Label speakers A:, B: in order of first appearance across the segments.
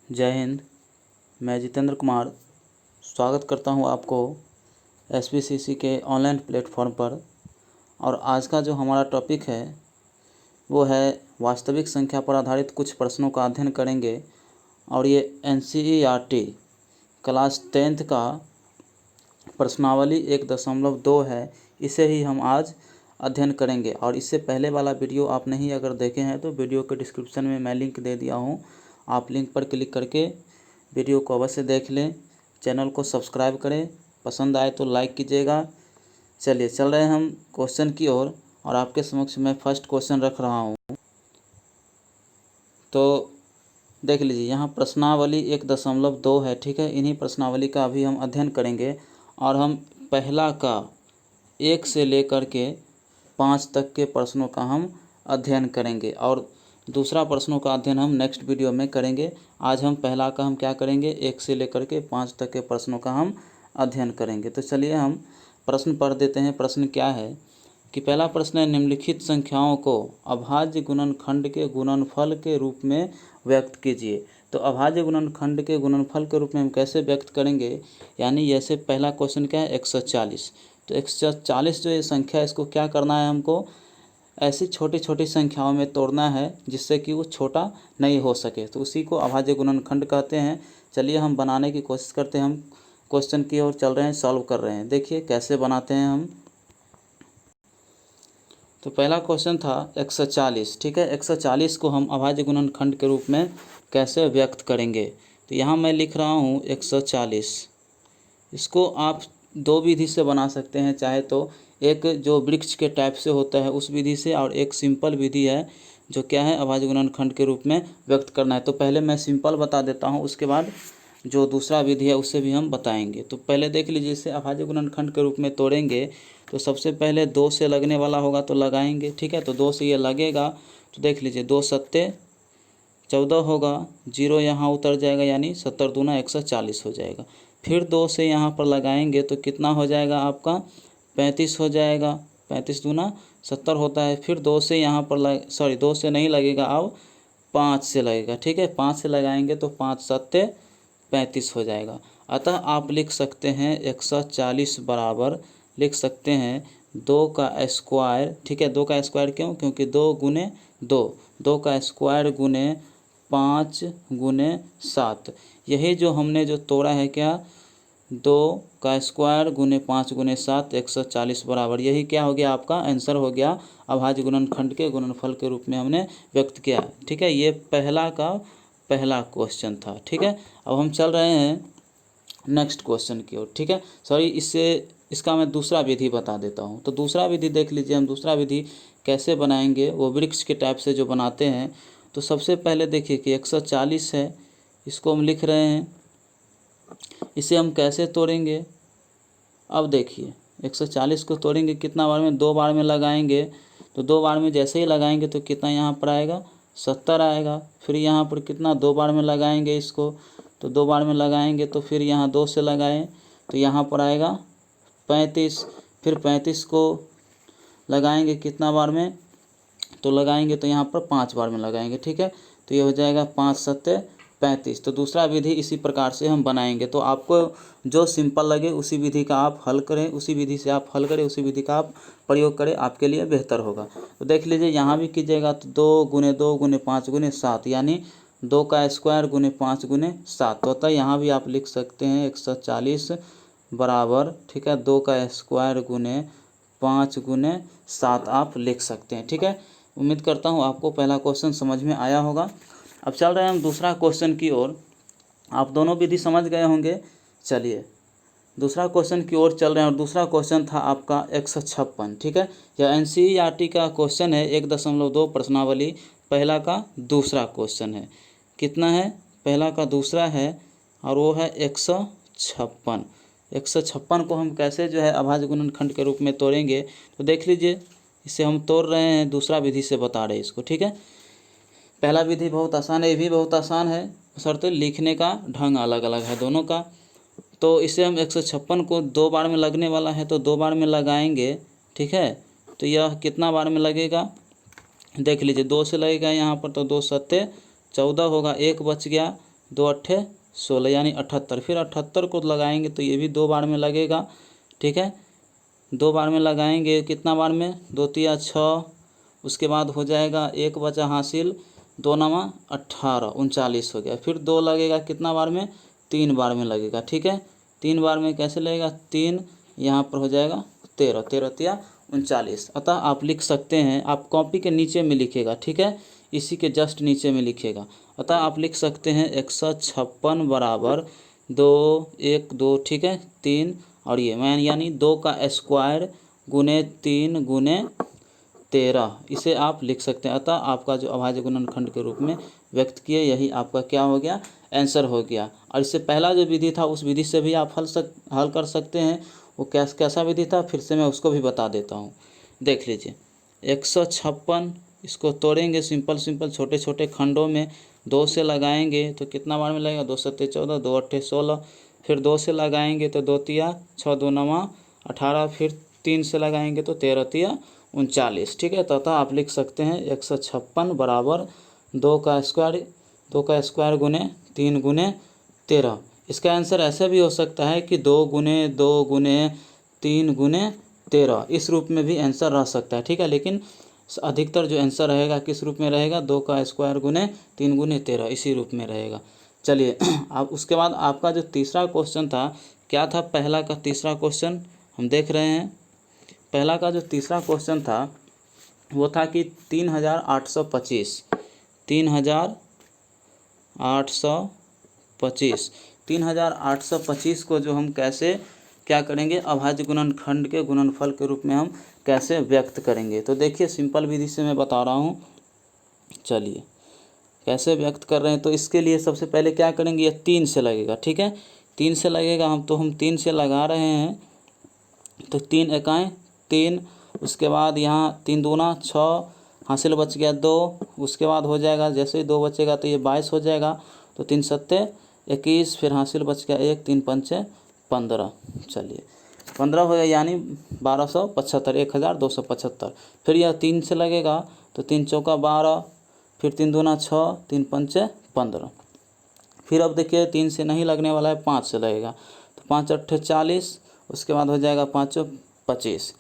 A: जय हिंद। मैं जितेंद्र कुमार स्वागत करता हूं आपको एसपीसीसी के ऑनलाइन प्लेटफॉर्म पर। और आज का जो हमारा टॉपिक है वो है वास्तविक संख्या पर आधारित कुछ प्रश्नों का अध्ययन करेंगे। और ये एनसीईआरटी क्लास 10th का प्रश्नावली 1.2 है, इसे ही हम आज अध्ययन करेंगे। और इससे पहले वाला वीडियो आप नहीं अगर देखे हैं तो वीडियो के डिस्क्रिप्शन में मैं लिंक दे दिया हूँ, आप लिंक पर क्लिक करके वीडियो को अवश्य देख लें। चैनल को सब्सक्राइब करें, पसंद आए तो लाइक कीजिएगा। चलिए चल रहे हैं हम क्वेश्चन की ओर। और आपके समक्ष मैं फर्स्ट क्वेश्चन रख रहा हूँ, तो देख लीजिए। यहाँ प्रश्नावली 1.2 है, ठीक है। इन्हीं प्रश्नावली का अभी हम अध्ययन करेंगे। और हम पहला का 1 से लेकर के 5 तक के प्रश्नों का हम अध्ययन करेंगे और दूसरा प्रश्नों का अध्ययन हम नेक्स्ट वीडियो में करेंगे। आज हम पहला का हम क्या करेंगे, 1 से लेकर के 5 तक के प्रश्नों का हम अध्ययन करेंगे। तो चलिए हम प्रश्न पढ़ देते हैं। प्रश्न क्या है कि पहला प्रश्न है, निम्नलिखित संख्याओं को अभाज्य गुणनखंड के गुणनफल के रूप में व्यक्त कीजिए। तो अभाज्य गुणनखंड के गुणनफल के रूप में हम कैसे व्यक्त करेंगे, यानी जैसे पहला क्वेश्चन क्या है 140। तो 140 जो ये संख्या है, इसको क्या करना है, हमको ऐसी छोटी छोटी संख्याओं में तोड़ना है जिससे कि वो छोटा नहीं हो सके। तो उसी को अभाज्य गुणनखंड कहते हैं। चलिए हम बनाने की कोशिश करते हैं। हम क्वेश्चन की ओर चल रहे हैं, सॉल्व कर रहे हैं। देखिए कैसे बनाते हैं हम। तो पहला क्वेश्चन था 140, ठीक है। 140 को हम अभाज्य गुणनखंड के रूप में कैसे व्यक्त करेंगे। तो यहाँ मैं लिख रहा हूँ 140। इसको आप दो विधि से बना सकते हैं, चाहे तो एक जो वृक्ष के टाइप से होता है उस विधि से, और एक सिंपल विधि है जो क्या है अभाज्य गुणनखंड के रूप में व्यक्त करना है। तो पहले मैं सिंपल बता देता हूँ, उसके बाद जो दूसरा विधि है उससे भी हम बताएंगे। तो पहले देख लीजिए, इसे अभाज्य गुणनखंड के रूप में तोड़ेंगे तो सबसे पहले 2 से लगने वाला होगा तो लगाएंगे, ठीक है। तो 2 से ये लगेगा तो देख लीजिए 2 सत्ते 14 होगा, 0 यहाँ उतर जाएगा, यानी 70 दूना 140 हो जाएगा। फिर 2 से यहाँ पर लगाएंगे तो कितना हो जाएगा आपका 35 हो जाएगा। 35 दूना 70 होता है। फिर 2 से यहाँ पर 2 से नहीं लगेगा, अब 5 से लगेगा, ठीक है। 5 से लगाएंगे तो 5 सत्ते 35 हो जाएगा। अतः आप लिख सकते हैं 140 बराबर लिख सकते हैं 2 का स्क्वायर, ठीक है। 2 का स्क्वायर क्यों, क्योंकि 2 गुने 2, 2 का स्क्वायर गुने 5 गुने 7। यही जो हमने जो तोड़ा है क्या, 2 का स्क्वायर गुने 5 गुने 7, 140 बराबर, यही क्या हो गया आपका आंसर हो गया। अभाज्य गुणनखंड के गुणनफल के रूप में हमने व्यक्त किया, ठीक है। ये पहला का पहला क्वेश्चन था, ठीक है। अब हम चल रहे हैं नेक्स्ट क्वेश्चन की ओर, ठीक है। इसका मैं दूसरा विधि बता देता हूँ। तो दूसरा विधि देख लीजिए, हम दूसरा विधि कैसे बनाएंगे, वो वृक्ष के टाइप से जो बनाते हैं। तो सबसे पहले देखिए कि 140 है, इसको हम लिख रहे हैं, इसे हम कैसे तोड़ेंगे। अब देखिए 140 को तोड़ेंगे कितना बार में, 2 बार में लगाएंगे। तो 2 बार में जैसे ही लगाएंगे तो कितना यहाँ पर आएगा 70 आएगा। फिर यहाँ पर कितना 2 बार में लगाएंगे इसको, तो 2 बार में लगाएंगे तो फिर यहाँ 2 से लगाएं तो यहाँ पर आएगा 35। फिर 35 को लगाएंगे कितना बार में, तो लगाएंगे तो यहाँ पर 5 बार में लगाएंगे, ठीक है। तो ये हो जाएगा 5 सत्ते 35। तो दूसरा विधि इसी प्रकार से हम बनाएंगे। तो आपको जो सिंपल लगे उसी विधि का आप हल करें, उसी विधि से आप हल करें, उसी विधि का आप प्रयोग करें, आपके लिए बेहतर होगा। तो देख लीजिए यहाँ भी कीजिएगा तो 2 गुने 2 गुने 5 गुने 7, यानी 2 का स्क्वायर गुने 5 गुने 7 होता है। यहाँ भी आप लिख सकते हैं 140 बराबर, ठीक है, 2 का स्क्वायर गुने 5 गुने 7 आप लिख सकते हैं, ठीक है। उम्मीद करता हूँ आपको पहला क्वेश्चन समझ में आया होगा। अब चल रहे हैं हम दूसरा क्वेश्चन की ओर। आप दोनों विधि समझ गए होंगे। चलिए दूसरा क्वेश्चन की ओर चल रहे हैं। और दूसरा क्वेश्चन था आपका 156, ठीक है। यह एनसीईआरटी का क्वेश्चन है 1.2 प्रश्नावली पहला का दूसरा क्वेश्चन है। कितना है, पहला का दूसरा है और वो है 156। 156 को हम कैसे जो है अभाज्य गुणनखंड के रूप में तोड़ेंगे। तो देख लीजिए, इसे हम तोड़ रहे हैं, दूसरा विधि से बता रहे हैं इसको, ठीक है। पहला विधि बहुत आसान है, ये भी बहुत आसान है, बशर्ते लिखने का ढंग अलग अलग है दोनों का। तो इसे हम 156 को 2 बार में लगने वाला है तो 2 बार में लगाएंगे, ठीक है। तो यह कितना बार में लगेगा, देख लीजिए 2 से लगेगा यहाँ पर तो 2 सत्ते 14 होगा, 1 बच गया 2 अट्ठे 16 यानी 78। फिर 78 को लगाएंगे तो ये भी 2 बार में लगेगा, ठीक है। 2 बार में लगाएंगे, कितना बार में, 2 तिया 6, उसके बाद हो जाएगा 1 बचा हासिल, 2 नवा 18, 39 हो गया। फिर 2 लगेगा कितना बार में, 3 बार में लगेगा, ठीक है। 3 बार में कैसे लगेगा, 3 यहाँ पर हो जाएगा 13, 13 तिया 39। अतः आप लिख सकते हैं, आप कॉपी के नीचे में लिखेगा, ठीक है, इसी के जस्ट नीचे में लिखेगा। अतः आप लिख सकते हैं 156 बराबर 2 1 2, ठीक है, 3 और ये मैं यानी 2 का स्क्वायर गुने 3 गुने 13, इसे आप लिख सकते हैं। अतः आपका जो अभाज्य गुणनखंड के रूप में व्यक्त किए, यही आपका क्या हो गया, आंसर हो गया। और इससे पहला जो विधि था उस विधि से भी आप हल कर सकते हैं। वो कैसा विधि था, फिर से मैं उसको भी बता देता हूँ। देख लीजिए 156, इसको तोड़ेंगे सिंपल छोटे छोटे खंडों में, 2 से लगाएंगे तो कितना बार में लगेगा, 2 सत्ते 14, 2 अट्ठे 16। फिर 2 से लगाएंगे तो 2 तिया 6, 2 नवा 18। फिर 3 से लगाएंगे तो 13 तिया 39, ठीक है। तथा आप लिख सकते हैं 156 बराबर 2 का स्क्वायर गुने 3 गुने 13। इसका आंसर ऐसे भी हो सकता है कि 2 गुने 2 गुने 3 गुने 13, इस रूप में भी आंसर रह सकता है, ठीक है। लेकिन अधिकतर जो आंसर रहेगा किस रूप में रहेगा, 2 का स्क्वायर गुने 3 गुने 13, इसी रूप में रहेगा। चलिए अब उसके बाद आपका जो तीसरा क्वेश्चन था, क्या था पहला का तीसरा क्वेश्चन हम देख रहे हैं। पहला का जो तीसरा क्वेश्चन था वो था कि 3825 3825 को जो हम कैसे क्या करेंगे, अभाज्य गुणनखंड के गुणनफल के रूप में हम कैसे व्यक्त करेंगे। तो देखिए सिंपल विधि से मैं बता रहा हूँ, चलिए कैसे व्यक्त कर रहे हैं। तो इसके लिए सबसे पहले क्या करेंगे, ये 3 से लगेगा, ठीक है, 3 से लगेगा। हम 3 से लगा रहे हैं, तो 3 एकाएँ 3, उसके बाद यहाँ 3 दूना 6, हासिल बच गया 2। उसके बाद हो जाएगा, जैसे ही 2 बचेगा तो ये 22 हो जाएगा, तो 3 सत्ते 21, फिर हासिल बच गया 1, 3 पंचे 15। चलिए 15 हो गया यानी 1275, 1275। फिर यह 3 से लगेगा तो 3 चौका 12, फिर 3 दूना 6, 3 पंचे 15। फिर अब देखिए 3 से नहीं लगने वाला है, 5 से लगेगा, तो 5 अट्ठे 40, उसके बाद हो जाएगा 5 25।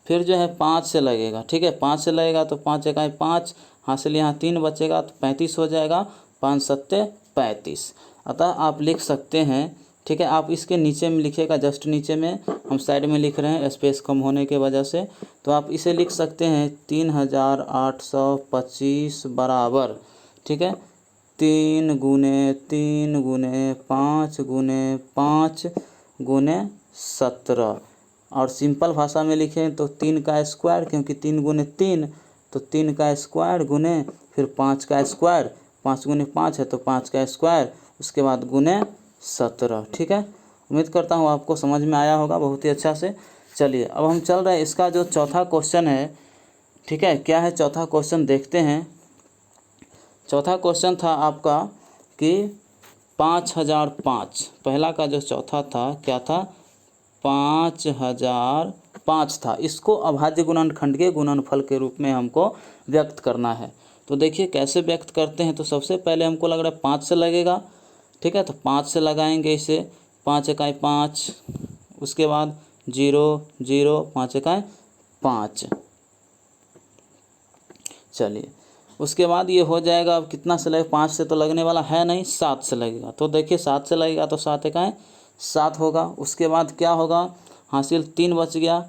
A: फिर जो है 5 से लगेगा, ठीक है, 5 से लगेगा तो 5 एकाई 5, हासिल यहाँ 3 बचेगा तो 35 हो जाएगा, 5 सत्ते 35। अतः आप लिख सकते हैं, ठीक है। आप इसके नीचे में लिखिएगा, जस्ट नीचे में, हम साइड में लिख रहे हैं स्पेस कम होने के वजह से। तो आप इसे लिख सकते हैं 3825 बराबर, ठीक है, 3 गुने 3 गुने 5 गुने 5 गुने 17। और सिंपल भाषा में लिखें तो 3 का स्क्वायर, क्योंकि 3 गुने 3, तो 3 का स्क्वायर गुने फिर 5 का स्क्वायर, 5 गुने 5 है तो 5 का स्क्वायर, उसके बाद गुने 17, ठीक है। उम्मीद करता हूँ आपको समझ में आया होगा बहुत ही अच्छा से। चलिए अब हम चल रहे हैं, इसका जो चौथा क्वेश्चन है, ठीक है, क्या है चौथा क्वेश्चन देखते हैं। चौथा क्वेश्चन था आपका कि 5005, पहला का जो चौथा था क्या था, 5005 था। इसको अभाज्य गुणनखंड के गुणनफल के रूप में हमको व्यक्त करना है। तो देखिए कैसे व्यक्त करते हैं। तो सबसे पहले हमको लग रहा है 5 से लगेगा, ठीक है, तो 5 से लगाएंगे इसे, 5 एकाई 5, उसके बाद 0 0, 5 एकाई 5। चलिए उसके बाद ये हो जाएगा, अब कितना से लगेगा, 5 से तो लगने वाला है नहीं, 7 से लगेगा। तो देखिए 7 से लगेगा तो 7 एकाई 7 होगा। उसके बाद क्या होगा, हासिल 3 बच गया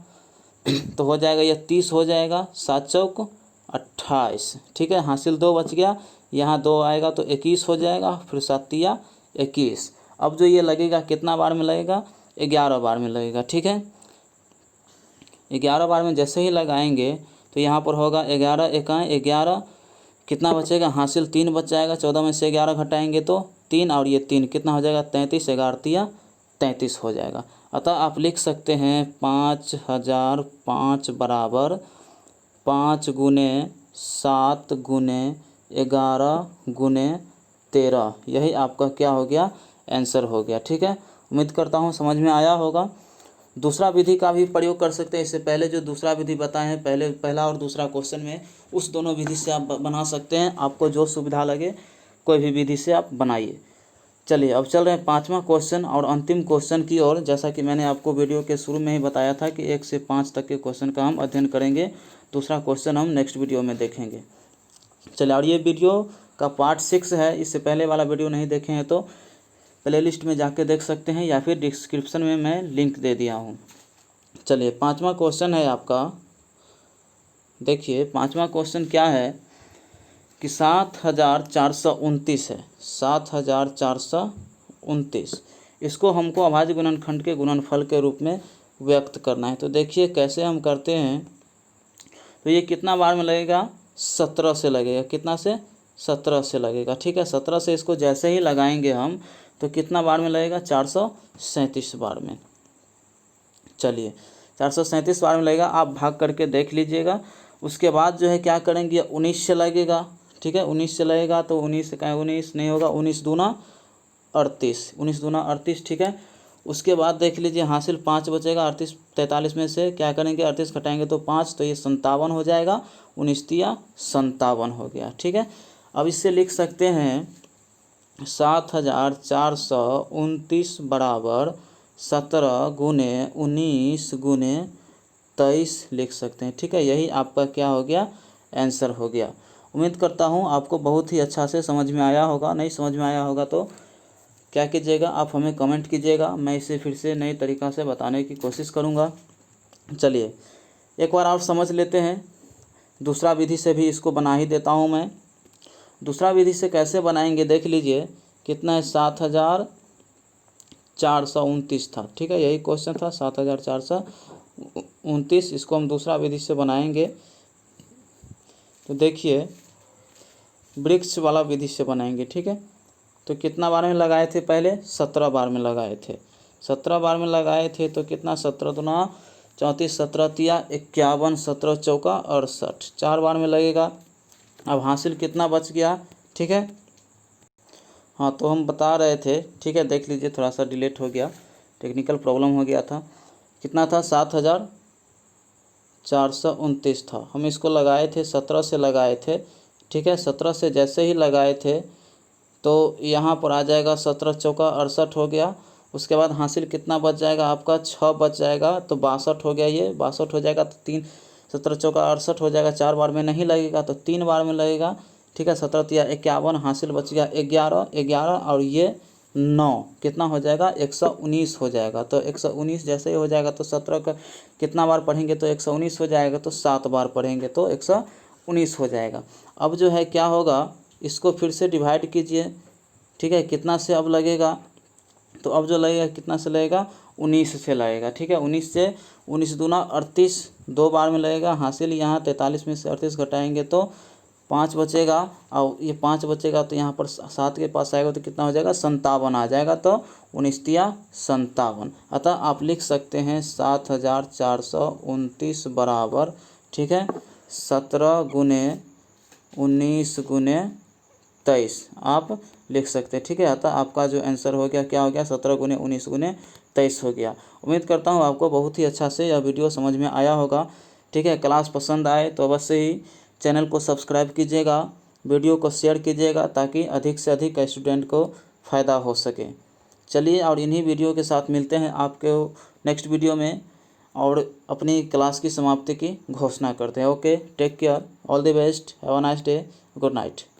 A: तो हो जाएगा ये 30 हो जाएगा, 7 चौक 28, ठीक है, हासिल 2 बच गया, यहाँ 2 आएगा तो 21 हो जाएगा, फिर 7 तिया 21। अब जो ये लगेगा कितना बार में लगेगा, 11 बार में लगेगा, ठीक है। 11 बार में जैसे ही लगाएंगे तो यहाँ पर होगा 11 एकाएँ 11, कितना बचेगा, हासिल 3 बच जाएगा, 14 में से 11 घटाएंगे तो 3, और ये 3 कितना हो जाएगा, 33, 11 तिया 33 हो जाएगा। अतः आप लिख सकते हैं 5005 बराबर 5 गुने 7 गुने 11 गुने 13, यही आपका क्या हो गया, आंसर हो गया, ठीक है। उम्मीद करता हूँ समझ में आया होगा। दूसरा विधि का भी प्रयोग कर सकते हैं। इससे पहले जो दूसरा विधि बताए हैं, पहला और दूसरा क्वेश्चन में, उस दोनों विधि से आप बना सकते हैं। आपको जो सुविधा लगे कोई भी विधि से आप बनाइए। चलिए अब चल रहे हैं 5वां क्वेश्चन और अंतिम क्वेश्चन की ओर। जैसा कि मैंने आपको वीडियो के शुरू में ही बताया था कि 1 से 5 तक के क्वेश्चन का हम अध्ययन करेंगे। दूसरा क्वेश्चन हम नेक्स्ट वीडियो में देखेंगे। चलिए, और ये वीडियो का पार्ट 6 है। इससे पहले वाला वीडियो नहीं देखे हैं तो प्लेलिस्ट में जाके देख सकते हैं या फिर डिस्क्रिप्शन में मैं लिंक दे दिया हूँ। चलिए 5वां क्वेश्चन है आपका। देखिए 5वां क्वेश्चन क्या है कि 7429 है, 7429। इसको हमको अभाज्य गुणनखंड के गुणनफल के रूप में व्यक्त करना है। तो देखिए कैसे हम करते हैं। तो ये कितना बार में लगेगा, 17 से लगेगा। कितना से, 17 से लगेगा। ठीक है, 17 से इसको जैसे ही लगाएंगे हम तो कितना बार में लगेगा, 437 बार में। चलिए 437 बार में लगेगा, आप भाग करके देख लीजिएगा। उसके बाद जो है क्या करेंगे, 19 से लगेगा। ठीक है, 19 से लगेगा तो 19 से कहें 19 नहीं होगा, 19 दूना 38, 19 दूना 38। ठीक है, उसके बाद देख लीजिए हासिल 5 बचेगा। 38 43 में से क्या करेंगे, 38 घटाएंगे तो 5, तो ये 57 हो जाएगा। 19 तिया 57 हो गया। ठीक है, अब इससे लिख सकते हैं 7429 बराबर 17 गुने 19 गुने 23 लिख सकते हैं। ठीक है, यही आपका क्या हो गया, आंसर हो गया। उम्मीद करता हूँ आपको बहुत ही अच्छा से समझ में आया होगा। नहीं समझ में आया होगा तो क्या कीजिएगा, आप हमें कमेंट कीजिएगा। मैं इसे फिर से नए तरीक़ा से बताने की कोशिश करूँगा। चलिए एक बार और समझ लेते हैं। दूसरा विधि से भी इसको बना ही देता हूँ मैं। दूसरा विधि से कैसे बनाएंगे देख लीजिए। कितना है, 7429 था। ठीक है, यही क्वेश्चन था, 7429। इसको हम दूसरा विधि से बनाएंगे। तो देखिए वृक्ष वाला विधि से बनाएंगे। ठीक है, तो कितना बार में लगाए थे, पहले 17 बार में लगाए थे। 17 बार में लगाए थे तो कितना, 17 दूना 34, 17 तिया 51, 17 चौका 68, 4 बार में लगेगा। अब हासिल कितना बच गया। ठीक है, हाँ तो हम बता रहे थे। ठीक है, देख लीजिए थोड़ा सा डिलीट हो गया, टेक्निकल प्रॉब्लम हो गया था। कितना था, 7429 था। हम इसको लगाए थे 17 से लगाए थे। ठीक है, 17 से जैसे ही लगाए थे तो यहाँ पर आ जाएगा 17 चौका 68 हो गया। उसके बाद हासिल कितना बच जाएगा आपका, 6 बच जाएगा तो 62 हो गया। ये 62 हो जाएगा तो 3, 17 चौका 68 हो जाएगा। 4 बार में नहीं लगेगा तो 3 बार में लगेगा। ठीक है, 17 तिया 51, हासिल बच गया 11, 11 और ये 9, कितना हो जाएगा, 119 हो जाएगा। तो 119 जैसे ही हो जाएगा तो 17 का कितना बार पढ़ेंगे तो 119 हो जाएगा। तो 7 बार पढ़ेंगे तो 119 हो जाएगा। अब जो है क्या होगा, इसको फिर से डिवाइड कीजिए। ठीक है, कितना से अब लगेगा, तो अब जो लगेगा कितना से लगेगा, 19 से लगेगा। ठीक है, 19 से 19 दूना 38, 2 बार में लगेगा। हासिल यहाँ 43 में से 38 घटाएंगे तो 5 बचेगा। और ये 5 बचेगा तो यहाँ पर 7 के पास आएगा तो कितना हो जाएगा, 57 आ जाएगा। तो 19 तिया 57। अतः आप लिख सकते हैं 7429 बराबर, ठीक है, 17 गुने 19 गुने 23 आप लिख सकते हैं। ठीक है, अतः आपका जो आंसर हो गया, क्या हो गया, 17 गुने 19 गुने 23 हो गया। उम्मीद करता हूँ आपको बहुत ही अच्छा से यह वीडियो समझ में आया होगा। ठीक है, क्लास पसंद आए तो अवश्य ही चैनल को सब्सक्राइब कीजिएगा, वीडियो को शेयर कीजिएगा ताकि अधिक से अधिक स्टूडेंट को फ़ायदा हो सके। चलिए, और इन्हीं वीडियो के साथ मिलते हैं आपके नेक्स्ट वीडियो में और अपनी क्लास की समाप्ति की घोषणा करते हैं। Okay, take care, all the best, have a nice day, good night.